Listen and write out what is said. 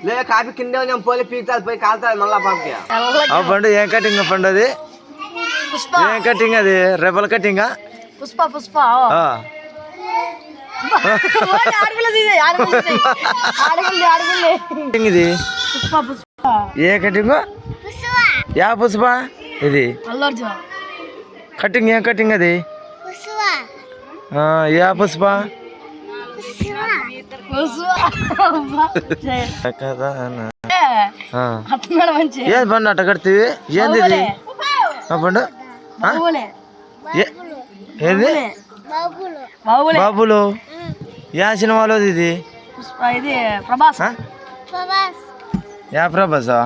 లే కాపీ కింద పోలే పీకుతాది పోయి కాలుతుంది మళ్ళా పాపకి. పండు ఏం కటింగ్ పండు అది? ఏం కటింగ్ అది? రెబల్ కటింగా? పుష్ప పుష్ప ఇది ఏ కటింగ్? యా పుష్ప ఇది కటింగ్? ఏం కటింగ్ అది? యా పుష్ప ఏది పండు అట్ట కడుతుంది? ఏంది ఇది పండు? ఏది బాబులు? యా సినిమాలో ఇది? ప్రభాస్. యా ప్రభాసా?